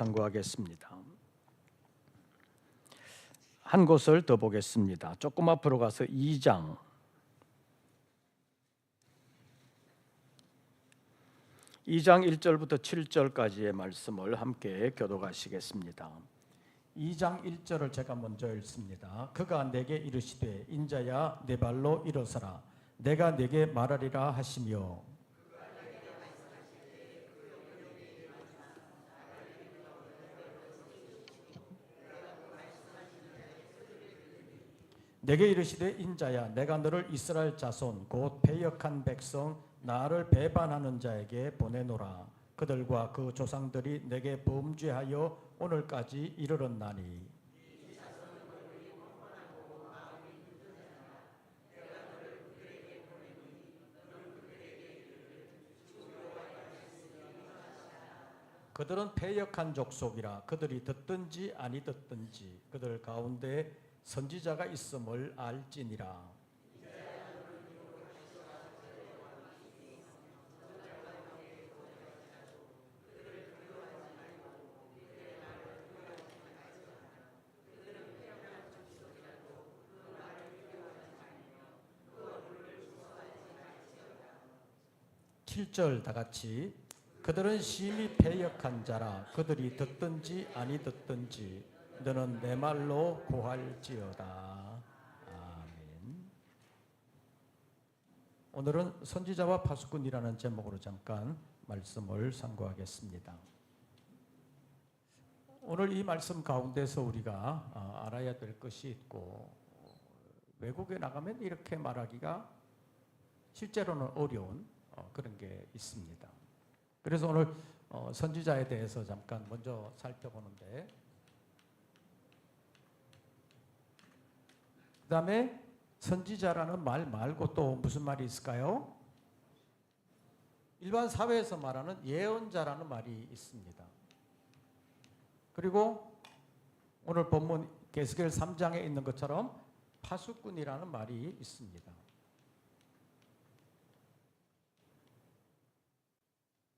상고하겠습니다. 한 곳을 더 보겠습니다. 조금 앞으로 가서 2장 1절부터 7절까지의 말씀을 함께 교독하시겠습니다. 2장 1절을 제가 먼저 읽습니다. 그가 내게 이르시되 인자야 내 발로 일어서라 내가 내게 말하리라 하시며 내게 이르시되 인자야 내가 너를 이스라엘 자손 곧 패역한 백성 나를 배반하는 자에게 보내노라. 그들과 그 조상들이 내게 범죄하여 오늘까지 이르렀나니 그들은 패역한 족속이라. 그들이 듣든지 아니 듣든지 그들 가운데 선지자가 있음을 알지니라. 칠 절 다 같이 그들은 심히 패역한 자라. 그들이 듣든지 아니 듣든지 너는 내 말로 고할지어다. 아멘. 오늘은 선지자와 파수꾼이라는 제목으로 잠깐 말씀을 상고하겠습니다. 오늘 이 말씀 가운데서 우리가 알아야 될 것이 있고, 외국에 나가면 이렇게 말하기가 실제로는 어려운 그런 게 있습니다. 그래서 오늘 선지자에 대해서 잠깐 먼저 살펴보는데, 그 다음에 선지자라는 말 말고 또 무슨 말이 있을까요? 일반 사회에서 말하는 예언자라는 말이 있습니다. 그리고 오늘 본문 에스겔 3장에 있는 것처럼 파수꾼이라는 말이 있습니다.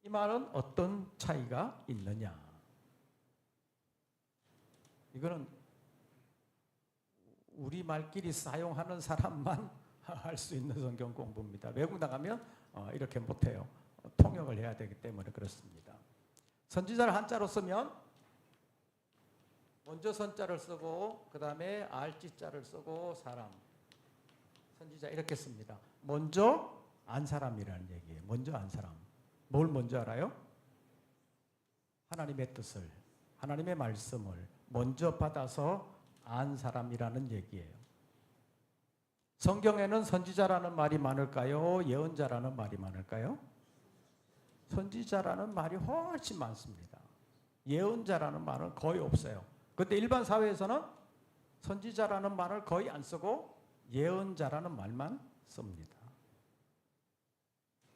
이 말은 어떤 차이가 있느냐? 이거는 우리 말끼리 사용하는 사람만 할 수 있는 성경 공부입니다. 외국 나가면 이렇게 못해요. 통역을 해야 되기 때문에 그렇습니다. 선지자를 한자로 쓰면 먼저 선자를 쓰고 그 다음에 알지자를 쓰고 사람, 선지자 이렇게 씁니다. 먼저 안 사람이라는 얘기예요. 먼저 안 사람. 뭘 먼저 알아요? 하나님의 뜻을, 하나님의 말씀을 먼저 받아서 안 사람이라는 얘기예요. 성경에는 선지자라는 말이 많을까요? 예언자라는 말이 많을까요? 선지자라는 말이 훨씬 많습니다. 예언자라는 말은 거의 없어요. 그런데 일반 사회에서는 선지자라는 말을 거의 안 쓰고 예언자라는 말만 씁니다.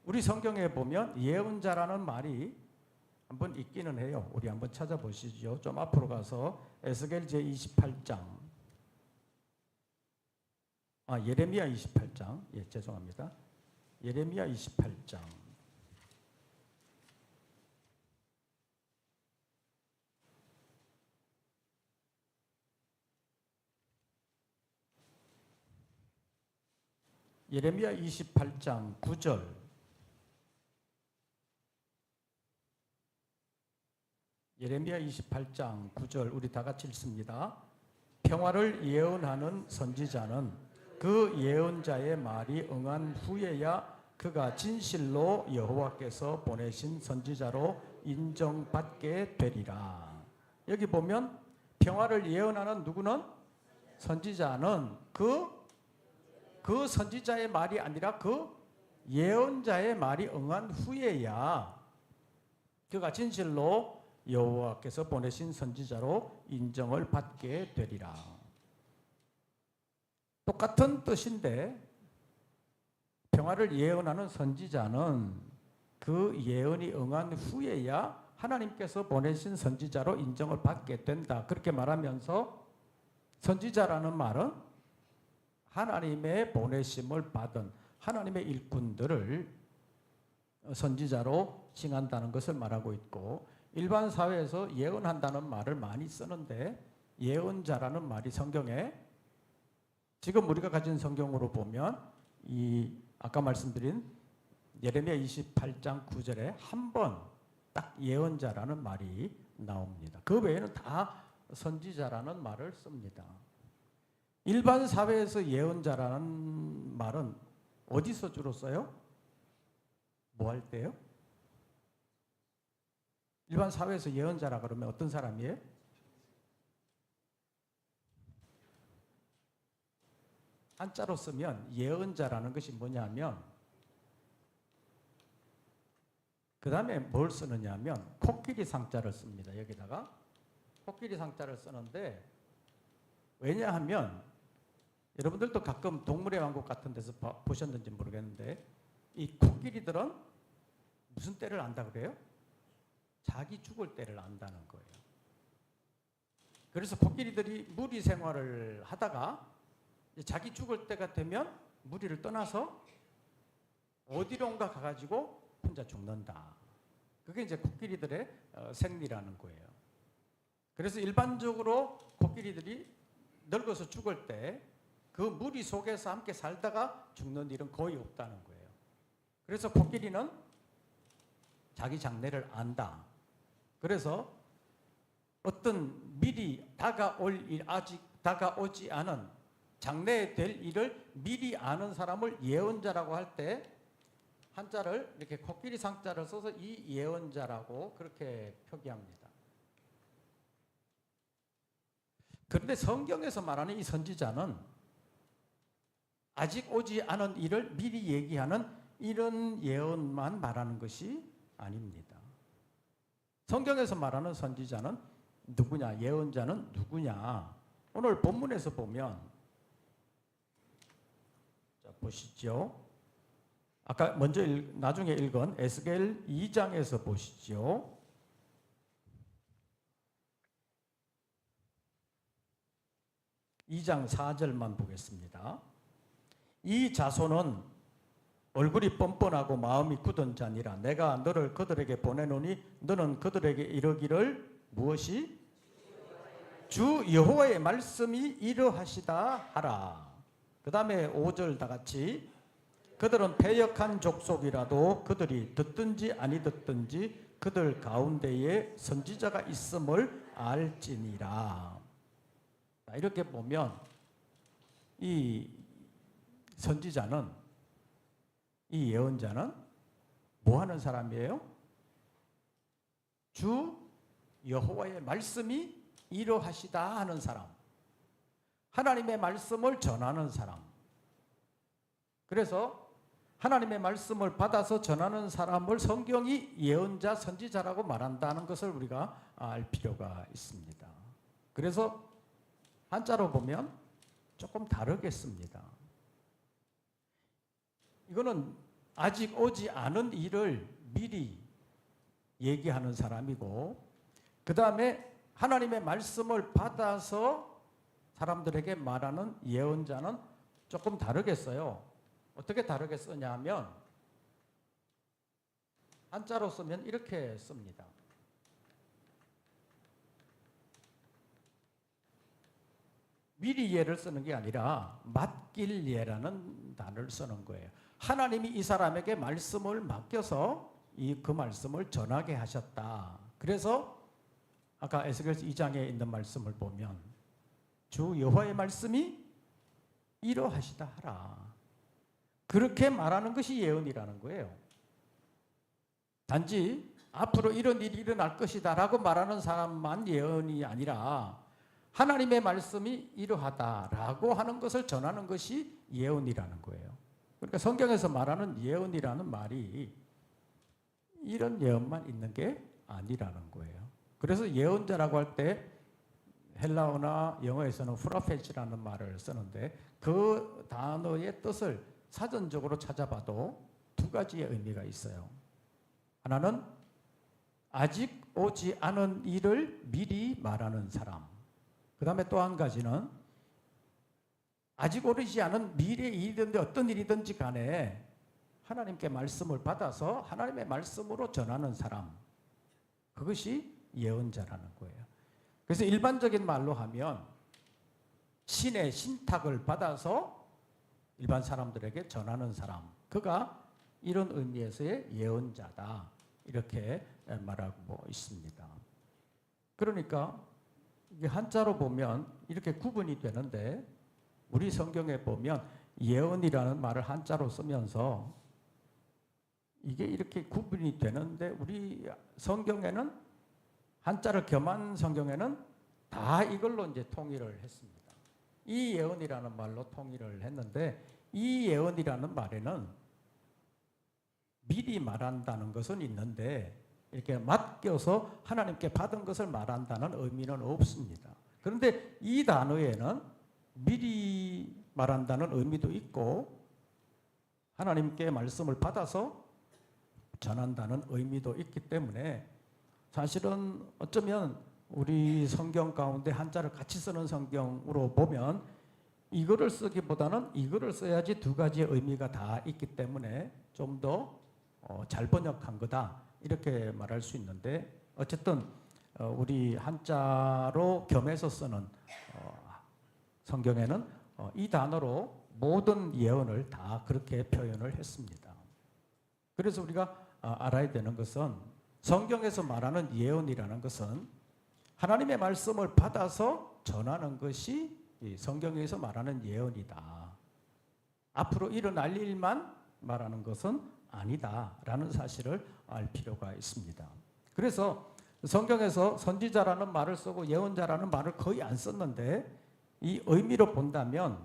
우리 성경에 보면 예언자라는 말이 한번 있기는 해요. 우리 한번 찾아보시죠. 좀 앞으로 가서 에스겔 제28장, 예레미야 28장, 죄송합니다. 예레미야 28장. 예레미야 28장 9절. 예레미야 28장 9절 우리 다 같이 읽습니다. 평화를 예언하는 선지자는 그 예언자의 말이 응한 후에야 그가 진실로 여호와께서 보내신 선지자로 인정받게 되리라. 여기 보면 평화를 예언하는 누구는? 선지자는 그 선지자의 말이 아니라 그 예언자의 말이 응한 후에야 그가 진실로 여호와께서 보내신 선지자로 인정을 받게 되리라. 똑같은 뜻인데 평화를 예언하는 선지자는 그 예언이 응한 후에야 하나님께서 보내신 선지자로 인정을 받게 된다. 그렇게 말하면서 선지자라는 말은 하나님의 보내심을 받은 하나님의 일꾼들을 선지자로 칭한다는 것을 말하고 있고, 일반 사회에서 예언한다는 말을 많이 쓰는데 예언자라는 말이 성경에 지금 우리가 가진 성경으로 보면 이 아까 말씀드린 예레미야 28장 9절에 한 번 딱 예언자라는 말이 나옵니다. 그 외에는 다 선지자라는 말을 씁니다. 일반 사회에서 예언자라는 말은 어디서 주로 써요? 뭐 할 때요? 일반 사회에서 예언자라 그러면 어떤 사람이에요? 한자로 쓰면 예언자라는 것이 뭐냐면 그 다음에 뭘 쓰느냐 하면 코끼리 상자를 씁니다. 여기다가 코끼리 상자를 쓰는데 왜냐하면 여러분들도 가끔 동물의 왕국 같은 데서 보셨는지 모르겠는데 이 코끼리들은 무슨 때를 안다 그래요? 자기 죽을 때를 안다는 거예요. 그래서 코끼리들이 무리 생활을 하다가 자기 죽을 때가 되면 무리를 떠나서 어디론가 가가지고 혼자 죽는다. 그게 이제 코끼리들의 생리라는 거예요. 그래서 일반적으로 코끼리들이 늙어서 죽을 때 그 무리 속에서 함께 살다가 죽는 일은 거의 없다는 거예요. 그래서 코끼리는 자기 장래를 안다. 그래서 어떤 미리 다가올 일, 아직 다가오지 않은 장래에 될 일을 미리 아는 사람을 예언자라고 할 때 한자를 이렇게 코끼리 상자를 써서 이 예언자라고 그렇게 표기합니다. 그런데 성경에서 말하는 이 선지자는 아직 오지 않은 일을 미리 얘기하는 이런 예언만 말하는 것이 아닙니다. 성경에서 말하는 선지자는 누구냐? 예언자는 누구냐? 오늘 본문에서 보면 자, 보시죠. 아까 먼저 나중에 읽은 에스겔 2장에서 보시죠. 2장 4절만 보겠습니다. 이 자손은 얼굴이 뻔뻔하고 마음이 굳은 자니라. 내가 너를 그들에게 보내노니 너는 그들에게 이르기를 무엇이? 주 여호와의 말씀이 이러하시다 하라. 그 다음에 5절 다 같이 그들은 패역한 족속이라도 그들이 듣든지 아니 듣든지 그들 가운데에 선지자가 있음을 알지니라. 이렇게 보면 이 선지자는 이 예언자는 뭐 하는 사람이에요? 주 여호와의 말씀이 이러하시다 하는 사람. 하나님의 말씀을 전하는 사람. 그래서 하나님의 말씀을 받아서 전하는 사람을 성경이 예언자, 선지자라고 말한다는 것을 우리가 알 필요가 있습니다. 그래서 한자로 보면 조금 다르게 씁니다. 이거는 아직 오지 않은 일을 미리 얘기하는 사람이고 그 다음에 하나님의 말씀을 받아서 사람들에게 말하는 예언자는 조금 다르게 써요. 어떻게 다르게 쓰냐 하면 한자로 쓰면 이렇게 씁니다. 미리 예를 쓰는 게 아니라 맡길 예라는 단어를 쓰는 거예요. 하나님이 이 사람에게 말씀을 맡겨서 그 말씀을 전하게 하셨다. 그래서 아까 에스겔서 2장에 있는 말씀을 보면 주 여호와의 말씀이 이러하시다 하라. 그렇게 말하는 것이 예언이라는 거예요. 단지 앞으로 이런 일이 일어날 것이다 라고 말하는 사람만 예언이 아니라 하나님의 말씀이 이러하다라고 하는 것을 전하는 것이 예언이라는 거예요. 그러니까 성경에서 말하는 예언이라는 말이 이런 예언만 있는 게 아니라는 거예요. 그래서 예언자라고 할 때 헬라어나 영어에서는 프로페시라는 말을 쓰는데 그 단어의 뜻을 사전적으로 찾아봐도 두 가지의 의미가 있어요. 하나는 아직 오지 않은 일을 미리 말하는 사람. 그 다음에 또 한 가지는 아직 오르지 않은 미래의 일이든지 어떤 일이든지 간에 하나님께 말씀을 받아서 하나님의 말씀으로 전하는 사람. 그것이 예언자라는 거예요. 그래서 일반적인 말로 하면 신의 신탁을 받아서 일반 사람들에게 전하는 사람, 그가 이런 의미에서의 예언자다, 이렇게 말하고 있습니다. 그러니까 이게 한자로 보면 이렇게 구분이 되는데, 우리 성경에 보면 예언이라는 말을 한자로 쓰면서 이게 이렇게 구분이 되는데, 우리 성경에는, 한자를 겸한 성경에는 다 이걸로 이제 통일을 했습니다. 이 예언이라는 말로 통일을 했는데, 이 예언이라는 말에는 미리 말한다는 것은 있는데, 이렇게 맡겨서 하나님께 받은 것을 말한다는 의미는 없습니다. 그런데 이 단어에는 미리 말한다는 의미도 있고, 하나님께 말씀을 받아서 전한다는 의미도 있기 때문에, 사실은 어쩌면 우리 성경 가운데 한자를 같이 쓰는 성경으로 보면 이거를 쓰기보다는 이거를 써야지 두 가지의 의미가 다 있기 때문에 좀 더 잘 번역한 거다, 이렇게 말할 수 있는데, 어쨌든 우리 한자로 겸해서 쓰는 성경에는 이 단어로 모든 예언을 다 그렇게 표현을 했습니다. 그래서 우리가 알아야 되는 것은, 성경에서 말하는 예언이라는 것은 하나님의 말씀을 받아서 전하는 것이 성경에서 말하는 예언이다. 앞으로 일어날 일만 말하는 것은 아니다라는 사실을 알 필요가 있습니다. 그래서 성경에서 선지자라는 말을 쓰고 예언자라는 말을 거의 안 썼는데, 이 의미로 본다면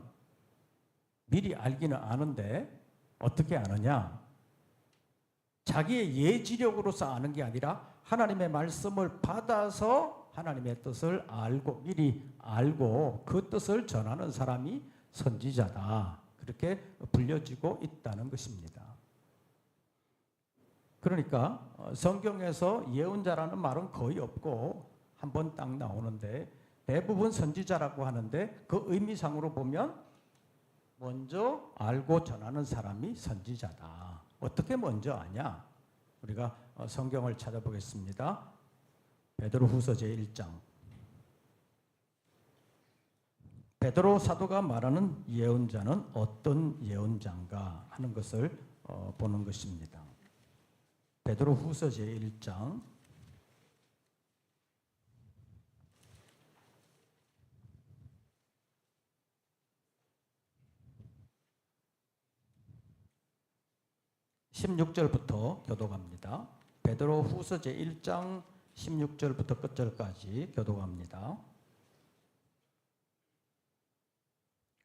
미리 알기는 아는데 어떻게 아느냐? 자기의 예지력으로서 아는 게 아니라 하나님의 말씀을 받아서 하나님의 뜻을 알고, 미리 알고 그 뜻을 전하는 사람이 선지자다, 그렇게 불려지고 있다는 것입니다. 그러니까 성경에서 예언자라는 말은 거의 없고 한 번 딱 나오는데, 대부분 선지자라고 하는데 그 의미상으로 보면 먼저 알고 전하는 사람이 선지자다. 어떻게 먼저 아냐? 우리가 성경을 찾아보겠습니다. 베드로후서 제1장. 베드로 사도가 말하는 예언자는 어떤 예언자인가 하는 것을 보는 것입니다. 베드로후서 제1장 16절부터 교독합니다. 베드로후서 제1장 16절부터 끝절까지 교독합니다.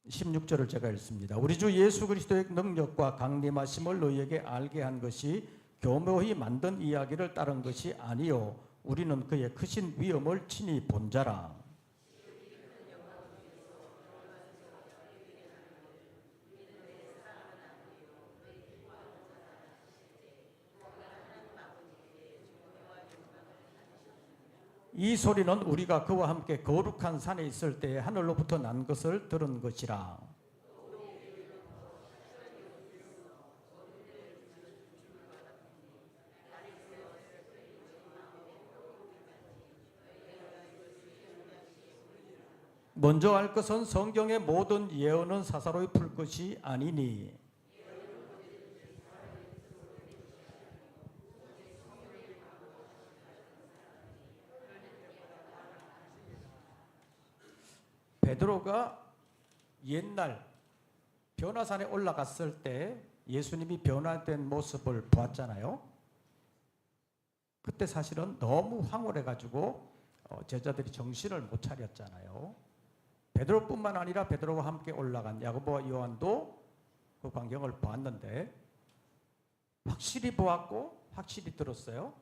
16절을 제가 읽습니다. 우리 주 예수 그리스도의 능력과 강림하심을 너희에게 알게 한 것이 교묘히 만든 이야기를 따른 것이 아니요 우리는 그의 크신 위엄을 친히 본 자라. 이 소리는 우리가 그와 함께 거룩한 산에 있을 때에 하늘로부터 난 것을 들은 것이라. 먼저 알 것은 성경의 모든 예언은 사사로이 풀 것이 아니니. 베드로가 옛날 변화산에 올라갔을 때 예수님이 변화된 모습을 보았잖아요. 그때 사실은 너무 황홀해가지고 제자들이 정신을 못 차렸잖아요. 베드로뿐만 아니라 베드로와 함께 올라간 야고보와 요한도 그 광경을 보았는데 확실히 보았고 확실히 들었어요.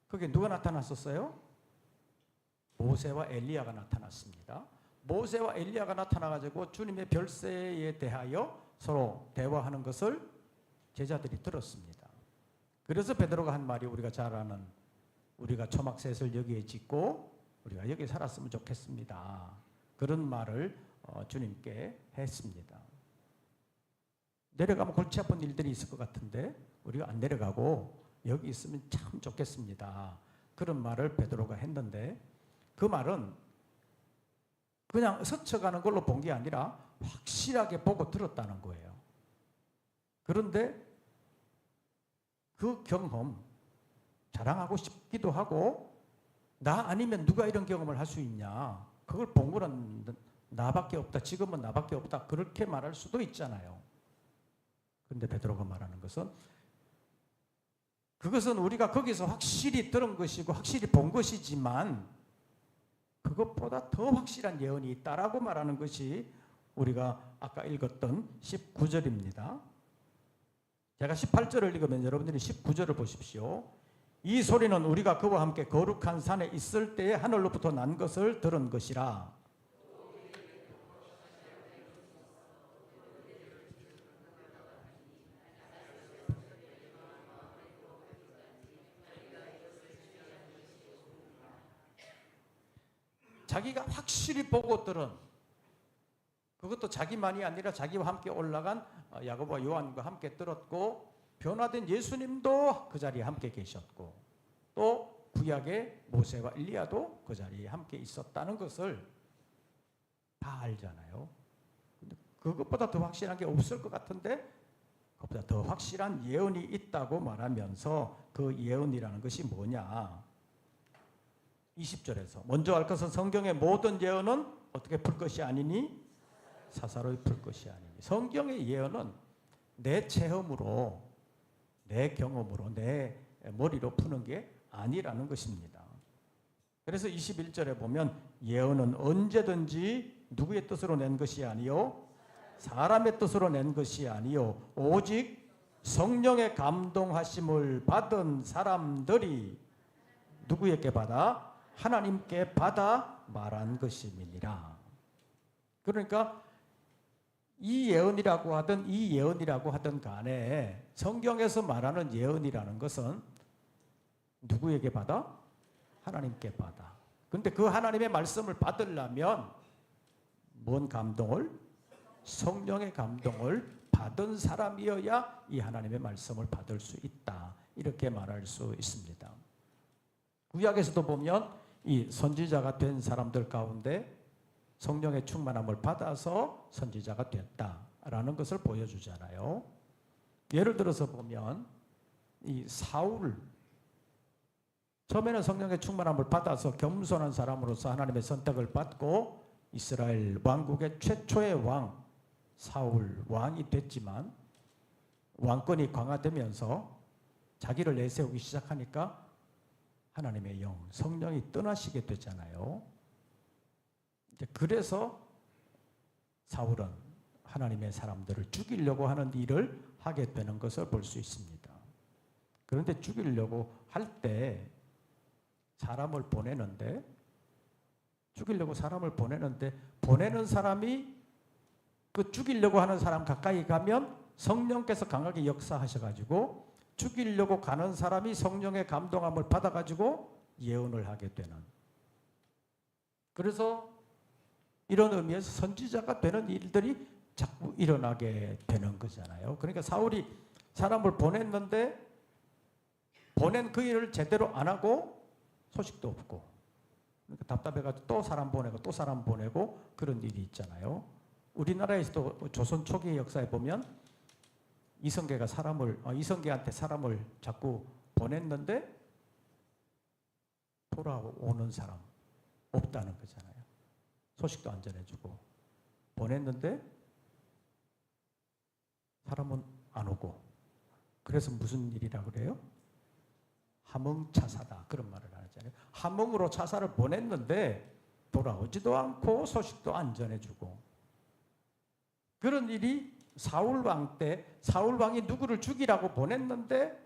그게 누가 나타났었어요? 모세와 엘리야가 나타났습니다. 모세와 엘리야가 나타나가지고 주님의 별세에 대하여 서로 대화하는 것을 제자들이 들었습니다. 그래서 베드로가 한 말이 우리가 잘 아는, 우리가 초막셋을 여기에 짓고 우리가 여기 살았으면 좋겠습니다. 그런 말을 주님께 했습니다. 내려가면 골치 아픈 일들이 있을 것 같은데 우리가 안 내려가고 여기 있으면 참 좋겠습니다. 그런 말을 베드로가 했는데 그 말은 그냥 스쳐가는 걸로 본 게 아니라 확실하게 보고 들었다는 거예요. 그런데 그 경험 자랑하고 싶기도 하고 나 아니면 누가 이런 경험을 할 수 있냐. 그걸 본 거는 나밖에 없다. 지금은 나밖에 없다. 그렇게 말할 수도 있잖아요. 그런데 베드로가 말하는 것은 그것은 우리가 거기서 확실히 들은 것이고 확실히 본 것이지만 그것보다 더 확실한 예언이 있다라고 말하는 것이 우리가 아까 읽었던 19절입니다. 제가 18절을 읽으면 여러분들이 19절을 보십시오. 이 소리는 우리가 그와 함께 거룩한 산에 있을 때에 하늘로부터 난 것을 들은 것이라. 자기가 확실히 보고 들은, 그것도 자기만이 아니라 자기와 함께 올라간 야고보와 요한과 함께 들었고 변화된 예수님도 그 자리에 함께 계셨고 또 구약의 모세와 엘리야도 그 자리에 함께 있었다는 것을 다 알잖아요. 근데 그것보다 더 확실한 게 없을 것 같은데 그것보다 더 확실한 예언이 있다고 말하면서 그 예언이라는 것이 뭐냐. 20절에서 먼저 알 것은 성경의 모든 예언은 어떻게 풀 것이 아니니 사사로이 풀 것이 아니니. 성경의 예언은 내 체험으로 내 경험으로 내 머리로 푸는 게 아니라는 것입니다. 그래서 21절에 보면 예언은 언제든지 누구의 뜻으로 낸 것이 아니요 사람의 뜻으로 낸 것이 아니요 오직 성령의 감동하심을 받은 사람들이 누구에게 받아? 하나님께 받아 말한 것임이니라. 그러니까 이 예언이라고 하든 간에 성경에서 말하는 예언이라는 것은 누구에게 받아? 하나님께 받아. 그런데 그 하나님의 말씀을 받으려면 뭔 감동을? 성령의 감동을 받은 사람이어야 이 하나님의 말씀을 받을 수 있다. 이렇게 말할 수 있습니다. 구약에서도 보면 이 선지자가 된 사람들 가운데 성령의 충만함을 받아서 선지자가 됐다라는 것을 보여주잖아요. 예를 들어서 보면 이 사울, 처음에는 성령의 충만함을 받아서 겸손한 사람으로서 하나님의 선택을 받고 이스라엘 왕국의 최초의 왕 사울 왕이 됐지만 왕권이 강화되면서 자기를 내세우기 시작하니까 하나님의 영, 성령이 떠나시게 되잖아요. 그래서 사울은 하나님의 사람들을 죽이려고 하는 일을 하게 되는 것을 볼 수 있습니다. 그런데 죽이려고 할 때 사람을 보내는데 보내는 사람이 그 죽이려고 하는 사람 가까이 가면 성령께서 강하게 역사하셔가지고 죽이려고 가는 사람이 성령의 감동함을 받아가지고 예언을 하게 되는. 그래서 이런 의미에서 선지자가 되는 일들이 자꾸 일어나게 되는 거잖아요. 그러니까 사울이 사람을 보냈는데 보낸 그 일을 제대로 안 하고 소식도 없고 그러니까 답답해가지고 또 사람 보내고 또 사람 보내고 그런 일이 있잖아요. 우리나라에서도 조선 초기 역사에 보면 이성계한테 사람을 자꾸 보냈는데 돌아오는 사람 없다는 거잖아요. 소식도 안 전해주고 보냈는데 사람은 안 오고 그래서 무슨 일이라 그래요? 함흥차사다 그런 말을 하잖아요. 함흥으로 차사를 보냈는데 돌아오지도 않고 소식도 안 전해주고 그런 일이 사울왕 때 사울왕이 누구를 죽이라고 보냈는데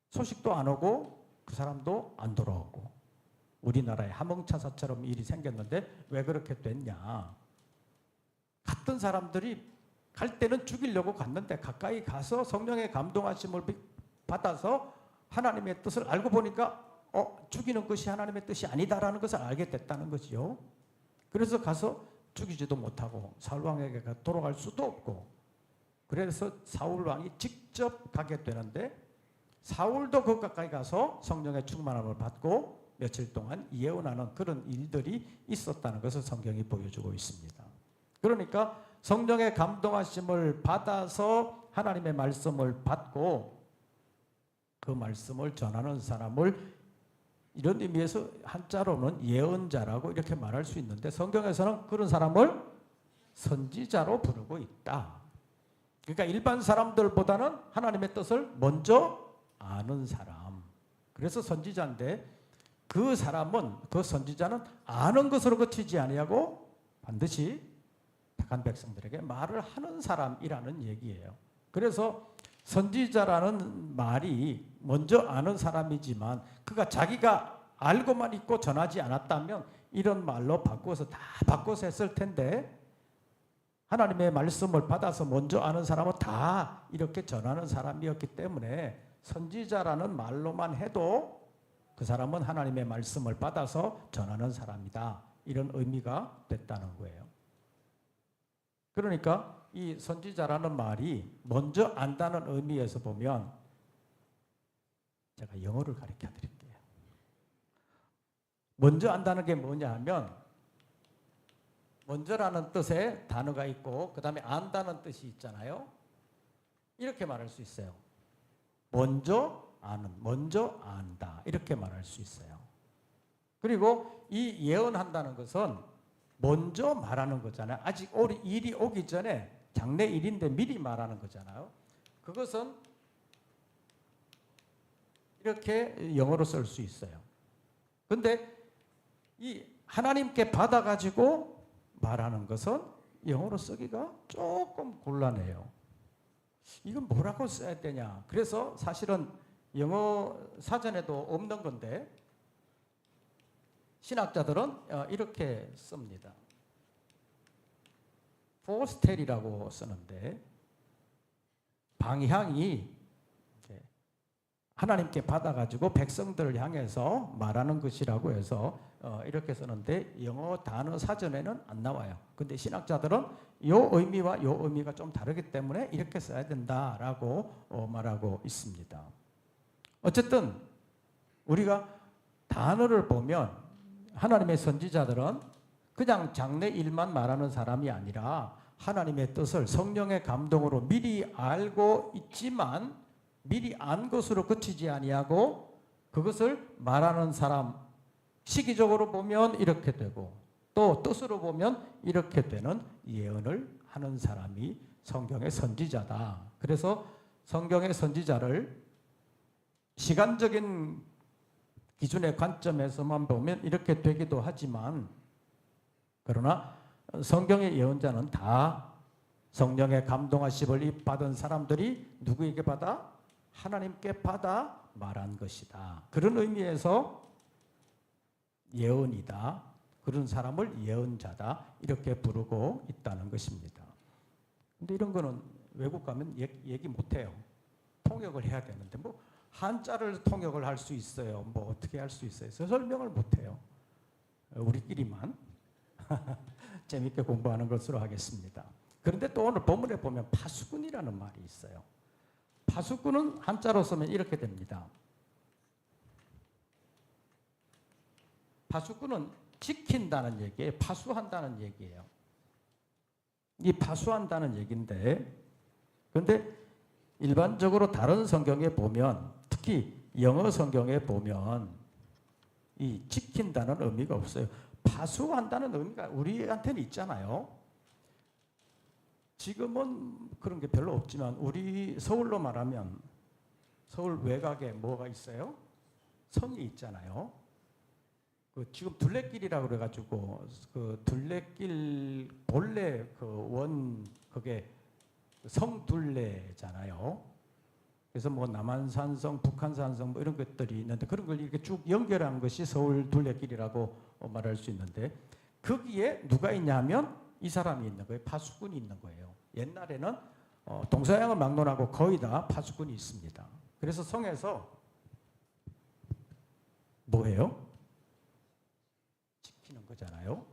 소식도 안 오고 그 사람도 안 돌아오고 우리나라에 함흥차사처럼 일이 생겼는데 왜 그렇게 됐냐. 같은 사람들이 갈 때는 죽이려고 갔는데 가까이 가서 성령의 감동하심을 받아서 하나님의 뜻을 알고 보니까 죽이는 것이 하나님의 뜻이 아니다라는 것을 알게 됐다는 거죠. 그래서 가서 죽이지도 못하고 사울왕에게 돌아갈 수도 없고 그래서 사울왕이 직접 가게 되는데 사울도 그 가까이 가서 성령의 충만함을 받고 며칠 동안 예언하는 그런 일들이 있었다는 것을 성경이 보여주고 있습니다. 그러니까 성령의 감동하심을 받아서 하나님의 말씀을 받고 그 말씀을 전하는 사람을 이런 의미에서 한자로는 예언자라고 이렇게 말할 수 있는데 성경에서는 그런 사람을 선지자로 부르고 있다. 그러니까 일반 사람들보다는 하나님의 뜻을 먼저 아는 사람. 그래서 선지자인데 그 사람은, 그 선지자는 아는 것으로 그치지 아니하고 반드시 택한 백성들에게 말을 하는 사람이라는 얘기예요. 그래서 선지자라는 말이 먼저 아는 사람이지만 그가 자기가 알고만 있고 전하지 않았다면 이런 말로 바꿔서 다 바꿔서 했을 텐데 하나님의 말씀을 받아서 먼저 아는 사람은 다 이렇게 전하는 사람이었기 때문에 선지자라는 말로만 해도 그 사람은 하나님의 말씀을 받아서 전하는 사람이다. 이런 의미가 됐다는 거예요. 그러니까 이 선지자라는 말이 먼저 안다는 의미에서 보면 제가 영어를 가르쳐 드릴게요. 먼저 안다는 게 뭐냐 하면 먼저라는 뜻의 단어가 있고 그 다음에 안다는 뜻이 있잖아요. 이렇게 말할 수 있어요. 먼저 아는, 먼저 안다 이렇게 말할 수 있어요. 그리고 이 예언한다는 것은 먼저 말하는 거잖아요. 아직 일이 오기 전에 장래 일인데 미리 말하는 거잖아요. 그것은 이렇게 영어로 쓸 수 있어요. 근데 이 하나님께 받아가지고 말하는 것은 영어로 쓰기가 조금 곤란해요. 이건 뭐라고 써야 되냐. 그래서 사실은 영어 사전에도 없는 건데 신학자들은 이렇게 씁니다. 포스텔이라고 쓰는데 방향이 하나님께 받아가지고 백성들을 향해서 말하는 것이라고 해서 이렇게 쓰는데 영어 단어 사전에는 안 나와요. 근데 신학자들은 요 의미와 요 의미가 좀 다르기 때문에 이렇게 써야 된다라고 말하고 있습니다. 어쨌든 우리가 단어를 보면 하나님의 선지자들은 그냥 장래 일만 말하는 사람이 아니라 하나님의 뜻을 성령의 감동으로 미리 알고 있지만 미리 안 것으로 그치지 아니하고 그것을 말하는 사람, 시기적으로 보면 이렇게 되고 또 뜻으로 보면 이렇게 되는 예언을 하는 사람이 성경의 선지자다. 그래서 성경의 선지자를 시간적인 기준의 관점에서만 보면 이렇게 되기도 하지만 그러나 성경의 예언자는 다 성령의 감동하심을 받은 사람들이 누구에게 받아? 하나님께 받아 말한 것이다. 그런 의미에서 예언이다. 그런 사람을 예언자다. 이렇게 부르고 있다는 것입니다. 근데 이런 거는 외국 가면 얘기 못해요. 통역을 해야 되는데 뭐 한자를 통역을 할 수 있어요. 뭐 어떻게 할 수 있어요. 설명을 못해요. 우리끼리만 재밌게 공부하는 것으로 하겠습니다. 그런데 또 오늘 본문에 보면 파수꾼이라는 말이 있어요. 파수꾼은 한자로 쓰면 이렇게 됩니다. 파수꾼은 지킨다는 얘기예요. 파수한다는 얘기예요. 이 파수한다는 얘기인데 그런데 일반적으로 다른 성경에 보면 특히 영어 성경에 보면 이 지킨다는 의미가 없어요. 파수한다는 의미가 우리한테는 있잖아요. 지금은 그런 게 별로 없지만 우리 서울로 말하면 서울 외곽에 뭐가 있어요? 성이 있잖아요. 그 지금 둘레길이라고 그래가지고 그 둘레길 본래 그 그게 성둘레잖아요. 그래서 뭐 남한산성, 북한산성 뭐 이런 것들이 있는데 그런 걸 이렇게 쭉 연결한 것이 서울 둘레길이라고 말할 수 있는데 거기에 누가 있냐면 이 사람이 있는 거예요. 파수꾼이 있는 거예요. 옛날에는 동서양을 막론하고 거의 다 파수꾼이 있습니다. 그래서 성에서 뭐예요? 지키는 거잖아요.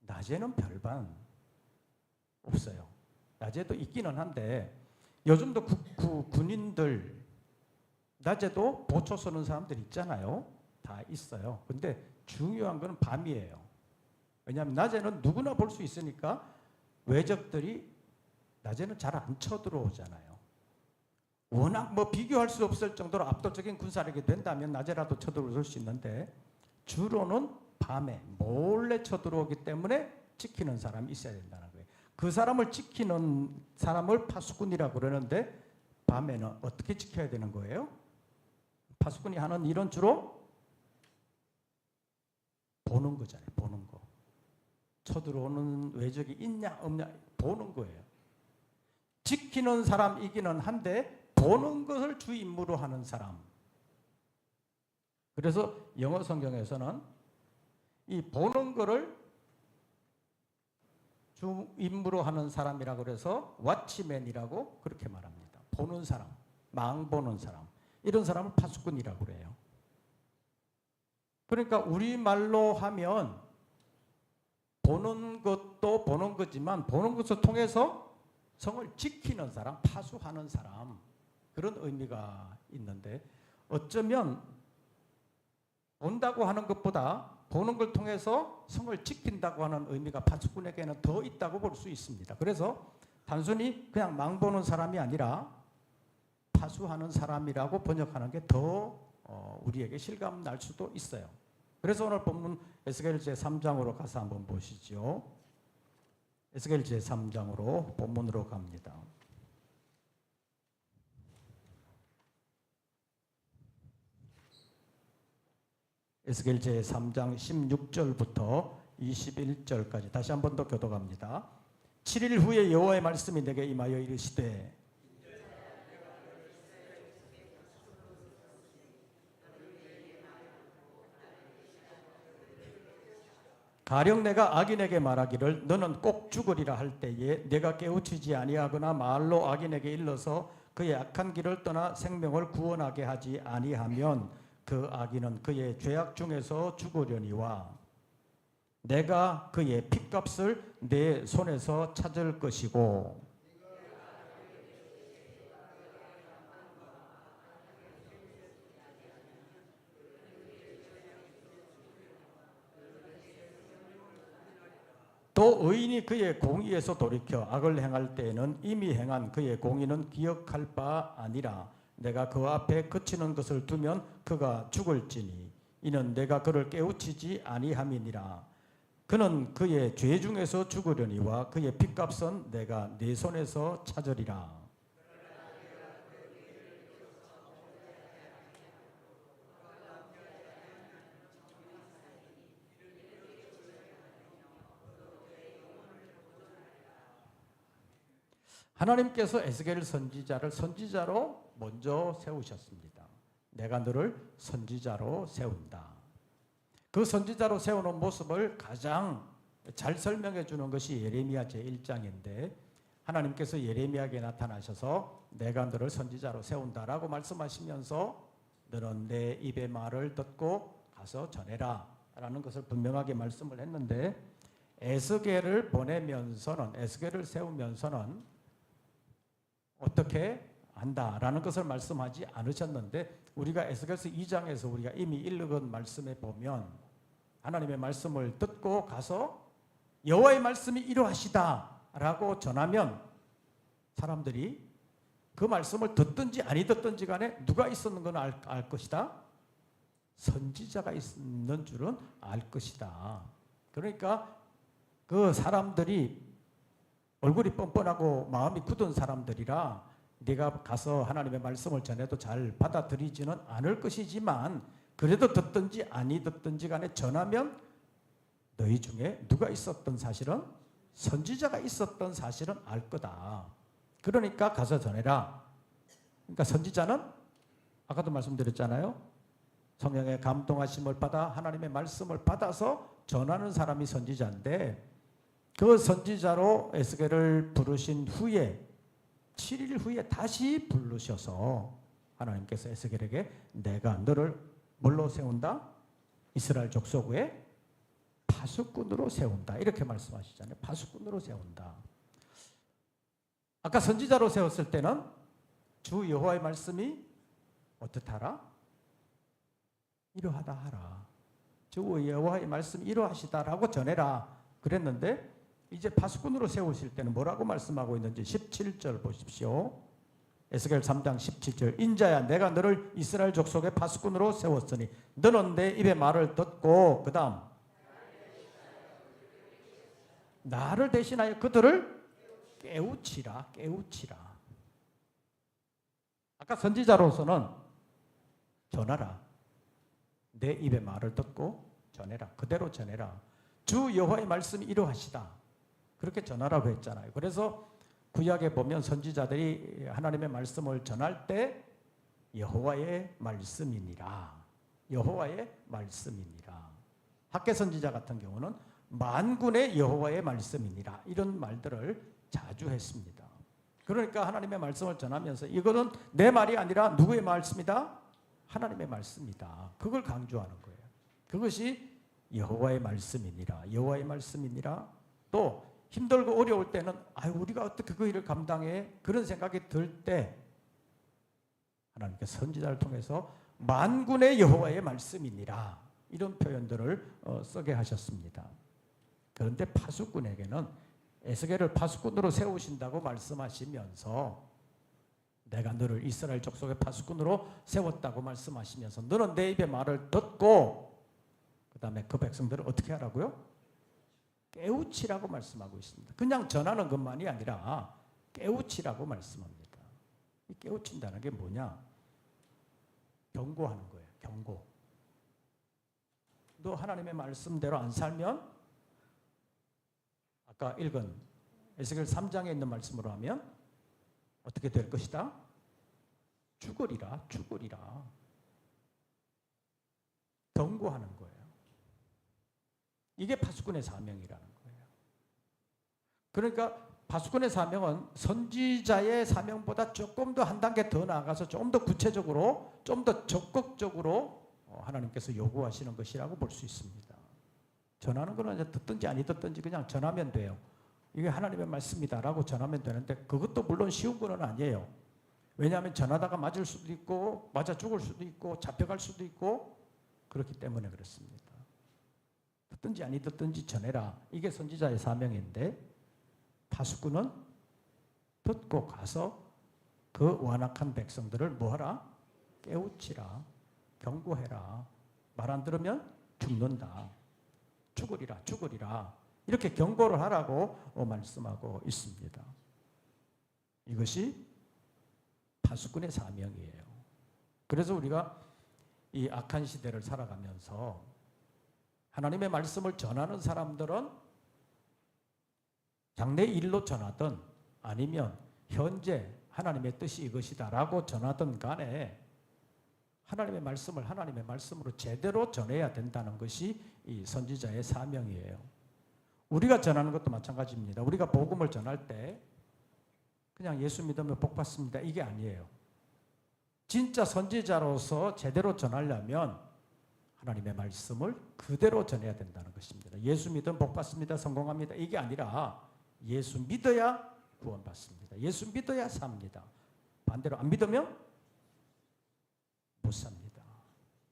낮에는 별반 없어요. 낮에도 있기는 한데 요즘도 군인들 낮에도 보초 서는 사람들 있잖아요. 다 있어요. 근데 중요한 건 밤이에요. 왜냐하면 낮에는 누구나 볼 수 있으니까 외적들이 낮에는 잘 안 쳐들어오잖아요. 워낙 뭐 비교할 수 없을 정도로 압도적인 군사력이 된다면 낮에라도 쳐들어올 수 있는데 주로는 밤에 몰래 쳐들어오기 때문에 지키는 사람이 있어야 된다는 거예요. 그 사람을 지키는 사람을 파수꾼이라고 그러는데 밤에는 어떻게 지켜야 되는 거예요? 파수꾼이 하는 일은 주로 보는 거잖아요. 보는 거. 쳐들어오는 외적이 있냐 없냐 보는 거예요. 지키는 사람이기는 한데 보는 것을 주 임무로 하는 사람. 그래서 영어 성경에서는 이 보는 것을 주 임무로 하는 사람이라고 그래서 왓치맨이라고 그렇게 말합니다. 보는 사람, 망 보는 사람. 이런 사람을 파수꾼이라고 그래요. 그러니까 우리말로 하면 보는 것도 보는 거지만 보는 것을 통해서 성을 지키는 사람, 파수하는 사람 그런 의미가 있는데 어쩌면 본다고 하는 것보다 보는 걸 통해서 성을 지킨다고 하는 의미가 파수꾼에게는 더 있다고 볼 수 있습니다. 그래서 단순히 그냥 망 보는 사람이 아니라 파수하는 사람이라고 번역하는 게 더 우리에게 실감 날 수도 있어요. 그래서 오늘 본문 에스겔 제3장으로 가서 한번 보시죠. 에스겔 제3장으로 본문으로 갑니다. 에스겔 제3장 16절부터 21절까지 다시 한 번 더 교독합니다. 7일 후에 여호와의 말씀이 내게 임하여 이르시되 가령 내가 악인에게 말하기를 너는 꼭 죽으리라 할 때에 내가 깨우치지 아니하거나 말로 악인에게 일러서 그의 악한 길을 떠나 생명을 구원하게 하지 아니하면 그 악인은 그의 죄악 중에서 죽으려니와 내가 그의 핏값을 내 손에서 찾을 것이고 또 의인이 그의 공의에서 돌이켜 악을 행할 때에는 이미 행한 그의 공의는 기억할 바 아니라 내가 그 앞에 그치는 것을 두면 그가 죽을지니 이는 내가 그를 깨우치지 아니함이니라. 그는 그의 죄 중에서 죽으려니와 그의 핏값은 내가 내 손에서 찾으리라. 하나님께서 에스겔 선지자를 선지자로 먼저 세우셨습니다. 내가 너를 선지자로 세운다. 그 선지자로 세우는 모습을 가장 잘 설명해 주는 것이 예레미야 제1장인데 하나님께서 예레미야에게 나타나셔서 내가 너를 선지자로 세운다라고 말씀하시면서 너는 내 입의 말을 듣고 가서 전해라 라는 것을 분명하게 말씀을 했는데 에스겔을 보내면서는 에스겔을 세우면서는 어떻게 한다라는 것을 말씀하지 않으셨는데 우리가 에스겔서 2장에서 우리가 이미 읽은 말씀에 보면 하나님의 말씀을 듣고 가서 여호와의 말씀이 이러하시다라고 전하면 사람들이 그 말씀을 듣든지 아니 듣든지 간에 누가 있었는 건 알 것이다. 선지자가 있는 줄은 알 것이다. 그러니까 그 사람들이 얼굴이 뻔뻔하고 마음이 굳은 사람들이라 네가 가서 하나님의 말씀을 전해도 잘 받아들이지는 않을 것이지만 그래도 듣든지 아니 듣든지 간에 전하면 너희 중에 누가 있었던 사실은 선지자가 있었던 사실은 알 거다. 그러니까 가서 전해라. 그러니까 선지자는 아까도 말씀드렸잖아요. 성령의 감동하심을 받아 하나님의 말씀을 받아서 전하는 사람이 선지자인데 그 선지자로 에스겔을 부르신 후에 7일 후에 다시 부르셔서 하나님께서 에스겔에게 내가 너를 뭘로 세운다? 이스라엘 족속 외에 파수꾼으로 세운다. 이렇게 말씀하시잖아요. 파수꾼으로 세운다. 아까 선지자로 세웠을 때는 주 여호와의 말씀이 어떻다라? 이러하다 하라. 주 여호와의 말씀이 이러하시다라고 전해라 그랬는데, 이제 파수꾼으로 세우실 때는 뭐라고 말씀하고 있는지 17절 보십시오. 에스겔 3장 17절. 인자야, 내가 너를 이스라엘 족속의 파수꾼으로 세웠으니 너는 내 입의 말을 듣고, 그 다음 나를 대신하여 그들을 깨우치라. 깨우치라. 아까 선지자로서는 전하라. 내 입의 말을 듣고 전해라. 그대로 전해라. 주 여호와의 말씀이 이러하시다. 그렇게 전하라고 했잖아요. 그래서 구약에 보면 선지자들이 하나님의 말씀을 전할 때 여호와의 말씀이니라. 여호와의 말씀이니라. 학개 선지자 같은 경우는 만군의 여호와의 말씀이니라. 이런 말들을 자주 했습니다. 그러니까 하나님의 말씀을 전하면서 이거는 내 말이 아니라 누구의 말씀이다? 하나님의 말씀이다. 그걸 강조하는 거예요. 그것이 여호와의 말씀이니라. 여호와의 말씀이니라. 또 힘들고 어려울 때는 우리가 어떻게 그 일을 감당해? 그런 생각이 들 때 하나님께서 선지자를 통해서 만군의 여호와의 말씀이니라. 이런 표현들을 쓰게 하셨습니다. 그런데 파수꾼에게는 에스겔을 파수꾼으로 세우신다고 말씀하시면서, 내가 너를 이스라엘 족속의 파수꾼으로 세웠다고 말씀하시면서 너는 내 입의 말을 듣고, 그 다음에 그 백성들을 어떻게 하라고요? 깨우치라고 말씀하고 있습니다. 그냥 전하는 것만이 아니라 깨우치라고 말씀합니다. 이 깨우친다는 게 뭐냐? 경고하는 거예요. 경고. 너 하나님의 말씀대로 안 살면, 아까 읽은 에스겔 3장에 있는 말씀으로 하면 어떻게 될 것이다? 죽으리라. 죽으리라. 경고하는 거예요. 이게 파수꾼의 사명이라는 거예요. 그러니까 파수꾼의 사명은 선지자의 사명보다 조금 더 한 단계 더 나아가서 좀 더 구체적으로, 좀 더 적극적으로 하나님께서 요구하시는 것이라고 볼 수 있습니다. 전하는 거는 이제 듣든지 아니 듣든지 그냥 전하면 돼요. 이게 하나님의 말씀이다라고 전하면 되는데, 그것도 물론 쉬운 건 아니에요. 왜냐하면 전하다가 맞을 수도 있고 맞아 죽을 수도 있고 잡혀갈 수도 있고 그렇기 때문에 그렇습니다. 듣든지 아니 듣든지 전해라. 이게 선지자의 사명인데, 파수꾼은 듣고 가서 그 완악한 백성들을 뭐하라? 깨우치라. 경고해라. 말 안 들으면 죽는다. 죽으리라. 죽으리라. 이렇게 경고를 하라고 말씀하고 있습니다. 이것이 파수꾼의 사명이에요. 그래서 우리가 이 악한 시대를 살아가면서 하나님의 말씀을 전하는 사람들은 장래 일로 전하든 아니면 현재 하나님의 뜻이 이것이다라고 전하든 간에 하나님의 말씀을 하나님의 말씀으로 제대로 전해야 된다는 것이 이 선지자의 사명이에요. 우리가 전하는 것도 마찬가지입니다. 우리가 복음을 전할 때 그냥 예수 믿으면 복 받습니다. 이게 아니에요. 진짜 선지자로서 제대로 전하려면 하나님의 말씀을 그대로 전해야 된다는 것입니다. 예수 믿으면 복 받습니다. 성공합니다. 이게 아니라 예수 믿어야 구원받습니다. 예수 믿어야 삽니다. 반대로 안 믿으면 못 삽니다.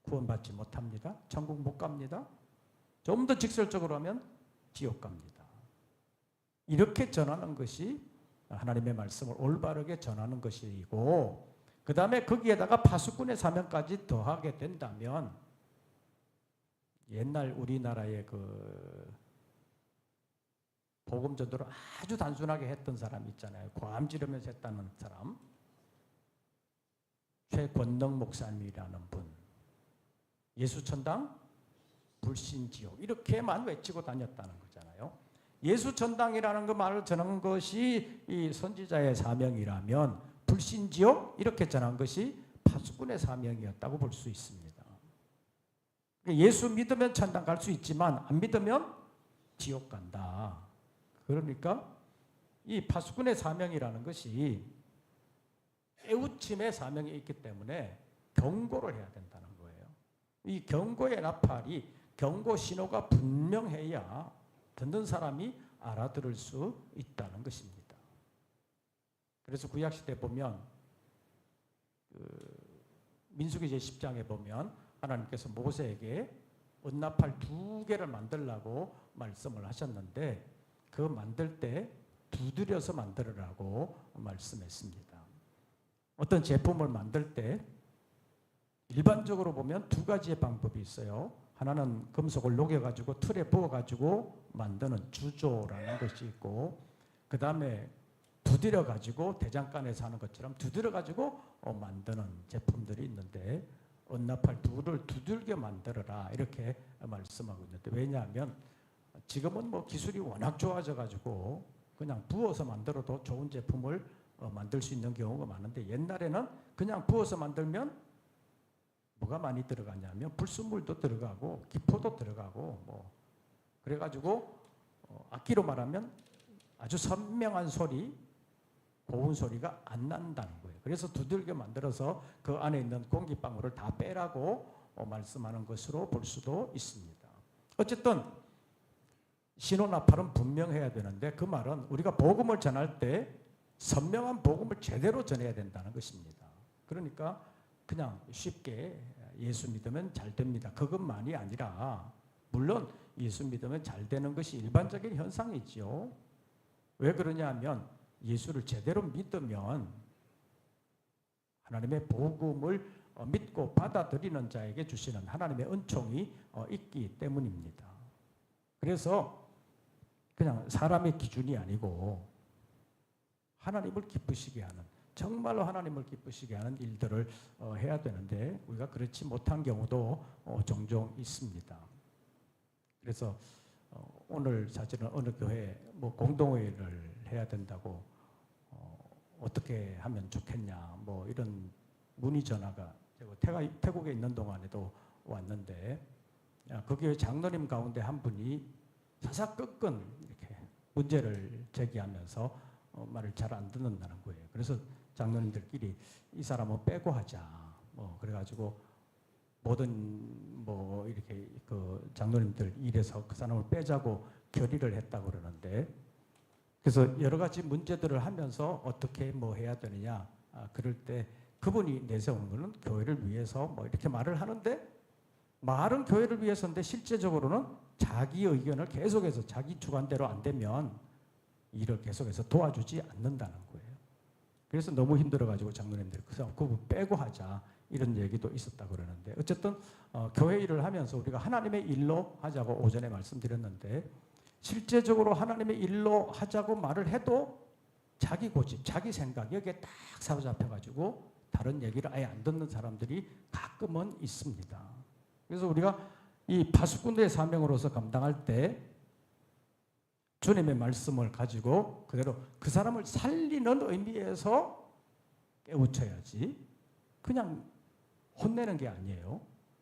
구원받지 못합니다. 천국 못 갑니다. 좀 더 직설적으로 하면 지옥 갑니다. 이렇게 전하는 것이 하나님의 말씀을 올바르게 전하는 것이고, 그 다음에 거기에다가 파수꾼의 사명까지 더하게 된다면, 옛날 우리나라의 그 복음 전도를 아주 단순하게 했던 사람 있잖아요. 고함 지르면서 했다는 사람, 최권능 목사님이라는 분, 예수천당 불신지옥 이렇게만 외치고 다녔다는 거잖아요. 예수천당이라는 그 말을 전한 것이 이 선지자의 사명이라면, 불신지옥 이렇게 전한 것이 파수꾼의 사명이었다고 볼 수 있습니다. 예수 믿으면 천당 갈 수 있지만 안 믿으면 지옥 간다. 그러니까 이 파수꾼의 사명이라는 것이 깨우침의 사명이 있기 때문에 경고를 해야 된다는 거예요. 이 경고의 나팔이, 경고 신호가 분명해야 듣는 사람이 알아들을 수 있다는 것입니다. 그래서 구약시대 보면 민수기 제10장에 보면 하나님께서 모세에게 은나팔 2개를 만들라고 말씀을 하셨는데 그 만들 때 두드려서 만들으라고 말씀했습니다. 어떤 제품을 만들 때 일반적으로 보면 2가지의 방법이 있어요. 하나는 금속을 녹여가지고 틀에 부어가지고 만드는 주조라는 것이 있고, 그 다음에 두드려가지고 대장간에서 하는 것처럼 두드려가지고 만드는 제품들이 있는데, 은나팔 2를 두들겨 만들어라 이렇게 말씀하고 있는데, 왜냐하면 지금은 뭐 기술이 워낙 좋아져가지고 그냥 부어서 만들어도 좋은 제품을 만들 수 있는 경우가 많은데, 옛날에는 그냥 부어서 만들면 뭐가 많이 들어가냐면 불순물도 들어가고 기포도 들어가고 뭐 그래가지고 악기로 말하면 아주 선명한 소리, 고운 소리가 안 난다는 거예요. 그래서 두들겨 만들어서 그 안에 있는 공기방울을 다 빼라고 말씀하는 것으로 볼 수도 있습니다. 어쨌든 신호나팔은 분명해야 되는데, 그 말은 우리가 복음을 전할 때 선명한 복음을 제대로 전해야 된다는 것입니다. 그러니까 그냥 쉽게 예수 믿으면 잘 됩니다, 그것만이 아니라, 물론 예수 믿으면 잘 되는 것이 일반적인 현상이지요. 왜 그러냐 하면 예수를 제대로 믿으면 하나님의 복음을 믿고 받아들이는 자에게 주시는 하나님의 은총이 있기 때문입니다. 그래서 그냥 사람의 기준이 아니고 하나님을 기쁘시게 하는, 정말로 하나님을 기쁘시게 하는 일들을 해야 되는데 우리가 그렇지 못한 경우도 종종 있습니다. 그래서 오늘 사실은 어느 교회 뭐 공동회의를 해야 된다고 어떻게 하면 좋겠냐 뭐 이런 문의 전화가 태국에 있는 동안에도 왔는데, 그 교회 장로님 가운데 한 분이 사사건건 이렇게 문제를 제기하면서 말을 잘 안 듣는다는 거예요. 그래서 장로님들끼리 이 사람은 빼고 하자 뭐 그래가지고 모든 뭐 이렇게 그 장로님들 일에서 그 사람을 빼자고 결의를 했다고 그러는데, 그래서 여러 가지 문제들을 하면서 어떻게 뭐 해야 되느냐, 그럴 때 그분이 내세우는 것은 교회를 위해서 뭐 이렇게 말을 하는데, 말은 교회를 위해서인데 실제적으로는 자기 의견을 계속해서 자기 주관대로 안 되면 일을 계속해서 도와주지 않는다는 거예요. 그래서 너무 힘들어가지고 장로님들 그분 빼고 하자 이런 얘기도 있었다고 그러는데, 어쨌든 교회 일을 하면서 우리가 하나님의 일로 하자고 오전에 말씀드렸는데, 실제적으로 하나님의 일로 하자고 말을 해도 자기 고집, 자기 생각 여기에 딱 사로잡혀가지고 다른 얘기를 아예 안 듣는 사람들이 가끔은 있습니다. 그래서 우리가 이 파수꾼의 사명으로서 감당할 때 주님의 말씀을 가지고 그대로 그 사람을 살리는 의미에서 깨우쳐야지, 그냥 혼내는 게 아니에요.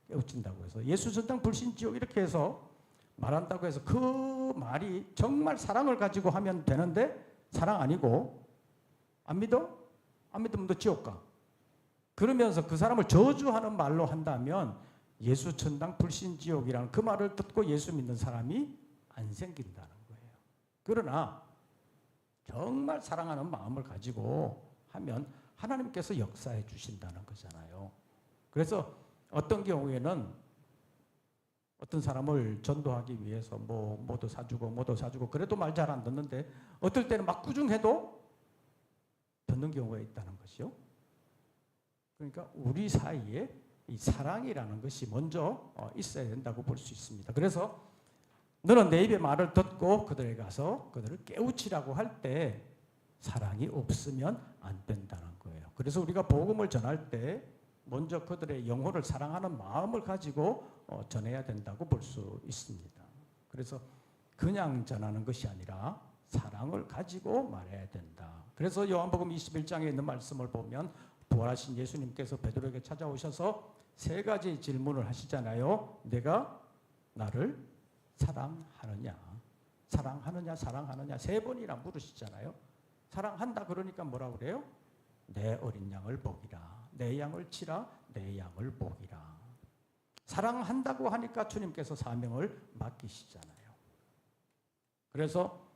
깨우친다고 해서 예수 전당 불신지옥 이렇게 해서 말한다고 해서 그 말이 정말 사랑을 가지고 하면 되는데, 사랑 아니고 안 믿어? 안 믿으면 너 지옥 가. 그러면서 그 사람을 저주하는 말로 한다면 예수 천당 불신지옥이라는 그 말을 듣고 예수 믿는 사람이 안 생긴다는 거예요. 그러나 정말 사랑하는 마음을 가지고 하면 하나님께서 역사해 주신다는 거잖아요. 그래서 어떤 경우에는 어떤 사람을 전도하기 위해서 뭐도 사주고 그래도 말 잘 안 듣는데, 어떨 때는 막 꾸중해도 듣는 경우가 있다는 것이요. 그러니까 우리 사이에 이 사랑이라는 것이 먼저 있어야 된다고 볼 수 있습니다. 그래서 너는 내 입의 말을 듣고 그들에게 가서 그들을 깨우치라고 할 때 사랑이 없으면 안 된다는 거예요. 그래서 우리가 복음을 전할 때 먼저 그들의 영혼을 사랑하는 마음을 가지고 전해야 된다고 볼 수 있습니다. 그래서 그냥 전하는 것이 아니라 사랑을 가지고 말해야 된다. 그래서 요한복음 21장에 있는 말씀을 보면 부활하신 예수님께서 베드로에게 찾아오셔서 3가지 질문을 하시잖아요. 내가 나를 사랑하느냐, 사랑하느냐, 사랑하느냐 3번이나 물으시잖아요. 사랑한다 그러니까 뭐라고 그래요? 내 어린 양을 먹이라, 내 양을 치라, 내 양을 먹이라. 사랑한다고 하니까 주님께서 사명을 맡기시잖아요. 그래서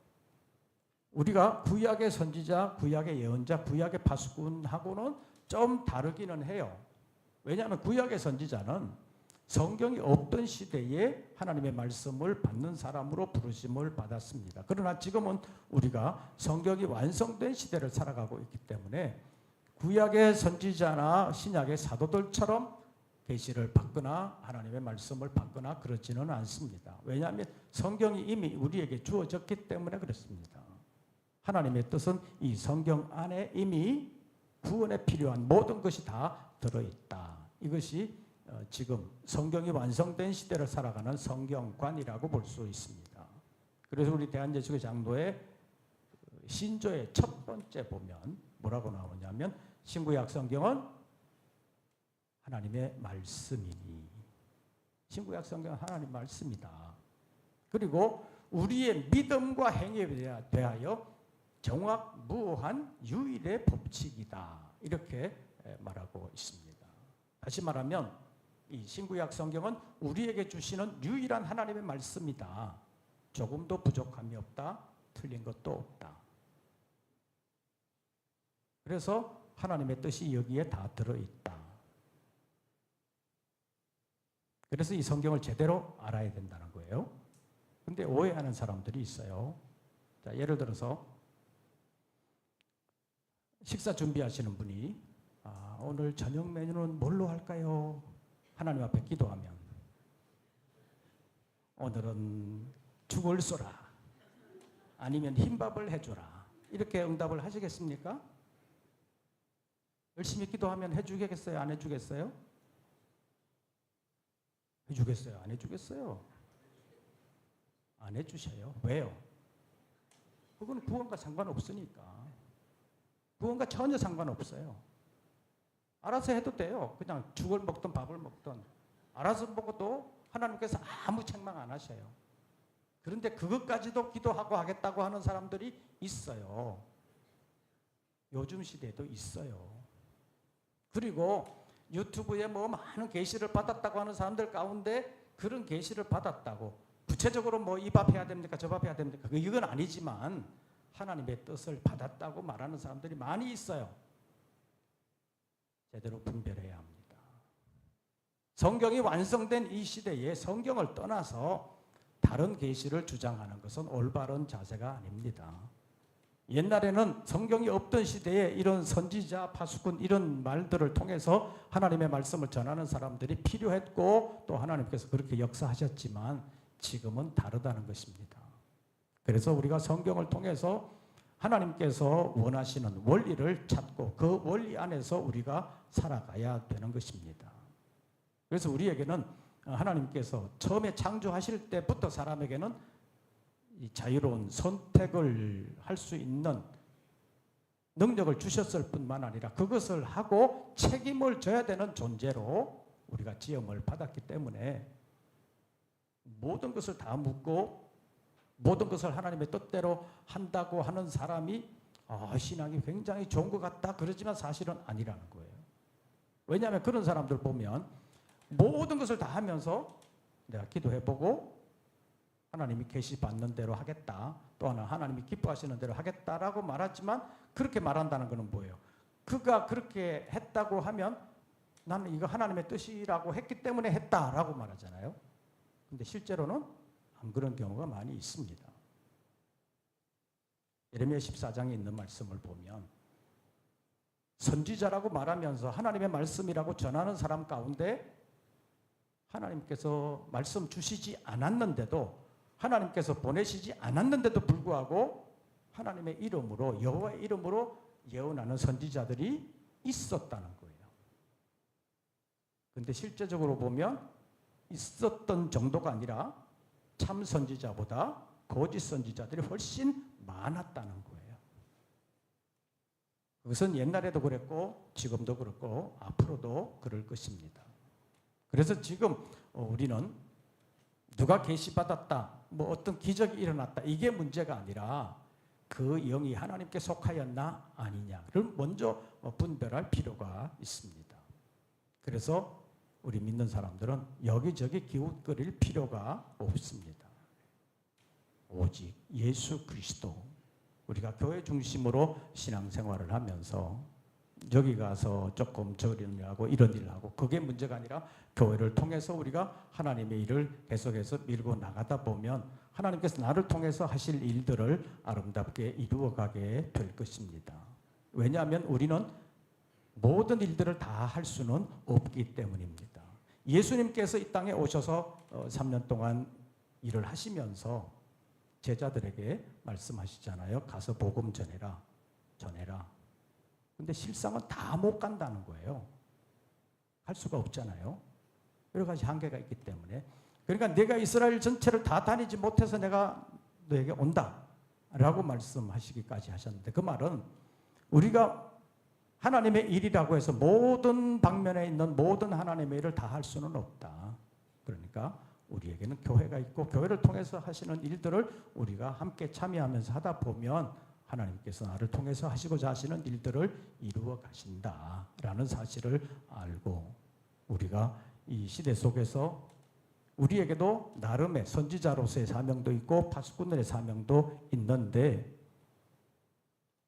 우리가 구약의 선지자, 구약의 예언자, 구약의 파수꾼하고는 좀 다르기는 해요. 왜냐하면 구약의 선지자는 성경이 없던 시대에 하나님의 말씀을 받는 사람으로 부르심을 받았습니다. 그러나 지금은 우리가 성경이 완성된 시대를 살아가고 있기 때문에 구약의 선지자나 신약의 사도들처럼 계시를 받거나 하나님의 말씀을 받거나 그렇지는 않습니다. 왜냐하면 성경이 이미 우리에게 주어졌기 때문에 그렇습니다. 하나님의 뜻은 이 성경 안에 이미 구원에 필요한 모든 것이 다 들어있다. 이것이 지금 성경이 완성된 시대를 살아가는 성경관이라고 볼 수 있습니다. 그래서 우리 대한제주교 장로의 신조의 첫 번째 보면 뭐라고 나오냐면 신구약 성경은 하나님의 말씀이니, 신구약 성경은 하나님 말씀이다. 그리고 우리의 믿음과 행위에 대하여 정확무오한 유일의 법칙이다. 이렇게 말하고 있습니다. 다시 말하면 이 신구약 성경은 우리에게 주시는 유일한 하나님의 말씀이다. 조금도 부족함이 없다. 틀린 것도 없다. 그래서 하나님의 뜻이 여기에 다 들어있다. 그래서 이 성경을 제대로 알아야 된다는 거예요. 근데 오해하는 사람들이 있어요. 자, 예를 들어서 식사 준비하시는 분이 오늘 저녁 메뉴는 뭘로 할까요? 하나님 앞에 기도하면 오늘은 죽을 쏘라 아니면 흰밥을 해주라 이렇게 응답을 하시겠습니까? 열심히 기도하면 해주겠어요? 안 해주겠어요? 해주겠어요? 안 해주겠어요? 안 해주셔요. 왜요? 그건 구원과 상관없으니까. 구원과 전혀 상관없어요. 알아서 해도 돼요. 그냥 죽을 먹든 밥을 먹든 알아서 먹어도 하나님께서 아무 책망 안 하셔요. 그런데 그것까지도 기도하고 하겠다고 하는 사람들이 있어요. 요즘 시대에도 있어요. 그리고 유튜브에 뭐 많은 계시를 받았다고 하는 사람들 가운데 그런 계시를 받았다고 구체적으로 뭐 이 밥 해야 됩니까? 저 밥 해야 됩니까? 이건 아니지만 하나님의 뜻을 받았다고 말하는 사람들이 많이 있어요. 제대로 분별해야 합니다. 성경이 완성된 이 시대에 성경을 떠나서 다른 계시를 주장하는 것은 올바른 자세가 아닙니다. 옛날에는 성경이 없던 시대에 이런 선지자, 파수꾼 이런 말들을 통해서 하나님의 말씀을 전하는 사람들이 필요했고 또 하나님께서 그렇게 역사하셨지만 지금은 다르다는 것입니다. 그래서 우리가 성경을 통해서 하나님께서 원하시는 원리를 찾고 그 원리 안에서 우리가 살아가야 되는 것입니다. 그래서 우리에게는 하나님께서 처음에 창조하실 때부터 사람에게는 이 자유로운 선택을 할 수 있는 능력을 주셨을 뿐만 아니라 그것을 하고 책임을 져야 되는 존재로 우리가 지음을 받았기 때문에 모든 것을 다 묻고 모든 것을 하나님의 뜻대로 한다고 하는 사람이 신앙이 굉장히 좋은 것 같다 그러지만 사실은 아니라는 거예요. 왜냐하면 그런 사람들 보면 모든 것을 다 하면서 내가 기도해보고 하나님이 계시 받는 대로 하겠다. 또 하나 하나님이 기뻐하시는 대로 하겠다라고 말하지만 그렇게 말한다는 것은 뭐예요? 그가 그렇게 했다고 하면 나는 이거 하나님의 뜻이라고 했기 때문에 했다라고 말하잖아요. 근데 실제로는 안 그런 경우가 많이 있습니다. 예레미야 14장에 있는 말씀을 보면 선지자라고 말하면서 하나님의 말씀이라고 전하는 사람 가운데 하나님께서 말씀 주시지 않았는데도 하나님께서 보내시지 않았는데도 불구하고 하나님의 이름으로 여호와의 이름으로 예언하는 선지자들이 있었다는 거예요. 그런데 실제적으로 보면 있었던 정도가 아니라 참 선지자보다 거짓 선지자들이 훨씬 많았다는 거예요. 그것은 옛날에도 그랬고 지금도 그렇고 앞으로도 그럴 것입니다. 그래서 지금 우리는 누가 계시받았다, 뭐 어떤 기적이 일어났다 이게 문제가 아니라 그 영이 하나님께 속하였나 아니냐를 먼저 분별할 필요가 있습니다. 그래서 우리 믿는 사람들은 여기저기 기웃거릴 필요가 없습니다. 오직 예수 그리스도 우리가 교회 중심으로 신앙생활을 하면서 여기 가서 조금 저런 일하고 이런 일을 하고 그게 문제가 아니라 교회를 통해서 우리가 하나님의 일을 계속해서 밀고 나가다 보면 하나님께서 나를 통해서 하실 일들을 아름답게 이루어가게 될 것입니다. 왜냐하면 우리는 모든 일들을 다 할 수는 없기 때문입니다. 예수님께서 이 땅에 오셔서 3년 동안 일을 하시면서 제자들에게 말씀하시잖아요. 가서 복음 전해라. 근데 실상은 다 못 간다는 거예요. 할 수가 없잖아요. 여러 가지 한계가 있기 때문에. 그러니까 내가 이스라엘 전체를 다 다니지 못해서 내가 너에게 온다 라고 말씀하시기까지 하셨는데, 그 말은 우리가 하나님의 일이라고 해서 모든 방면에 있는 모든 하나님의 일을 다 할 수는 없다. 그러니까 우리에게는 교회가 있고 교회를 통해서 하시는 일들을 우리가 함께 참여하면서 하다 보면 하나님께서 나를 통해서 하시고자 하시는 일들을 이루어 가신다라는 사실을 알고, 우리가 이 시대 속에서 우리에게도 나름의 선지자로서의 사명도 있고 파수꾼들의 사명도 있는데,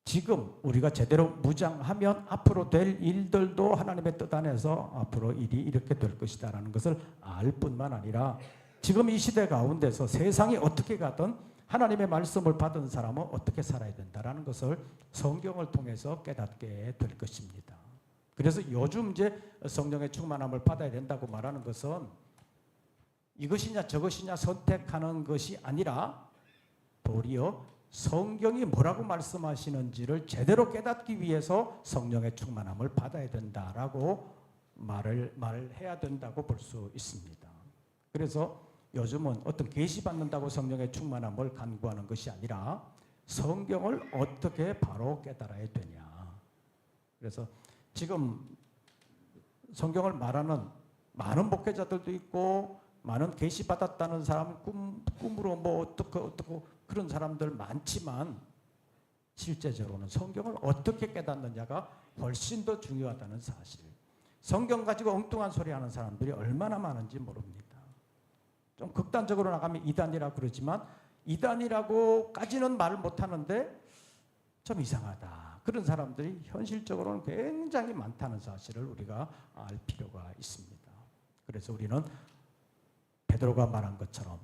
지금 우리가 제대로 무장하면 앞으로 될 일들도 하나님의 뜻 안에서 앞으로 일이 이렇게 될 것이다라는 것을 알 뿐만 아니라, 지금 이 시대 가운데서 세상이 어떻게 가든 하나님의 말씀을 받은 사람은 어떻게 살아야 된다라는 것을 성경을 통해서 깨닫게 될 것입니다. 그래서 요즘 이제 성령의 충만함을 받아야 된다고 말하는 것은 이것이냐 저것이냐 선택하는 것이 아니라 도리어 성경이 뭐라고 말씀하시는지를 제대로 깨닫기 위해서 성령의 충만함을 받아야 된다라고 말해야 된다고 볼 수 있습니다. 그래서 요즘은 어떤 계시받는다고 성령의 충만함을 간구하는 것이 아니라 성경을 어떻게 바로 깨달아야 되냐. 그래서 지금 성경을 말하는 많은 목회자들도 있고 많은 계시받았다는 사람, 꿈으로 뭐 어떻고 그런 사람들 많지만, 실제적으로는 성경을 어떻게 깨닫느냐가 훨씬 더 중요하다는 사실. 성경 가지고 엉뚱한 소리 하는 사람들이 얼마나 많은지 모릅니다. 좀 극단적으로 나가면 이단이라고 그러지만 이단이라고까지는 말을 못하는데 좀 이상하다, 그런 사람들이 현실적으로는 굉장히 많다는 사실을 우리가 알 필요가 있습니다. 그래서 우리는 베드로가 말한 것처럼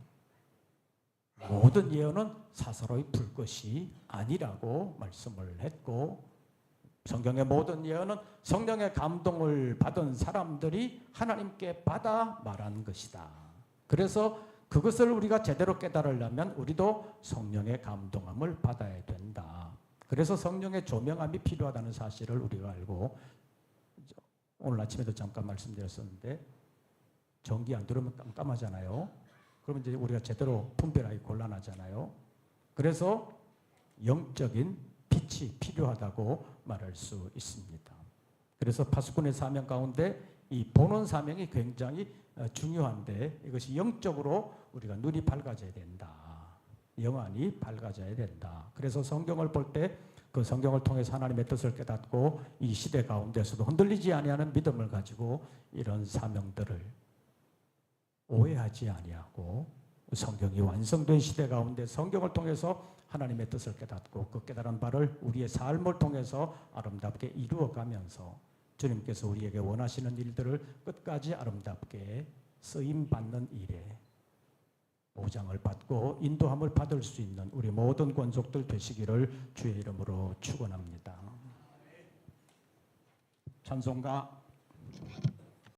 모든 예언은 사사로이 불 것이 아니라고 말씀을 했고, 성경의 모든 예언은 성령의 감동을 받은 사람들이 하나님께 받아 말한 것이다. 그래서 그것을 우리가 제대로 깨달으려면 우리도 성령의 감동함을 받아야 된다. 그래서 성령의 조명함이 필요하다는 사실을 우리가 알고, 오늘 아침에도 잠깐 말씀드렸었는데 전기 안 들어오면 깜깜하잖아요. 그러면 이제 우리가 제대로 분별하기 곤란하잖아요. 그래서 영적인 빛이 필요하다고 말할 수 있습니다. 그래서 파수꾼의 사명 가운데 이 보는 사명이 굉장히 중요한데, 이것이 영적으로 우리가 눈이 밝아져야 된다. 영안이 밝아져야 된다. 그래서 성경을 볼 때 그 성경을 통해서 하나님의 뜻을 깨닫고 이 시대 가운데서도 흔들리지 아니하는 믿음을 가지고 이런 사명들을 오해하지 아니하고, 성경이 완성된 시대 가운데 성경을 통해서 하나님의 뜻을 깨닫고 그 깨달은 바를 우리의 삶을 통해서 아름답게 이루어가면서 주님께서 우리에게 원하시는 일들을 끝까지 아름답게 쓰임받는 일에 보장을 받고 인도함을 받을 수 있는 우리 모든 권속들 되시기를 주의 이름으로 축원합니다. 찬송가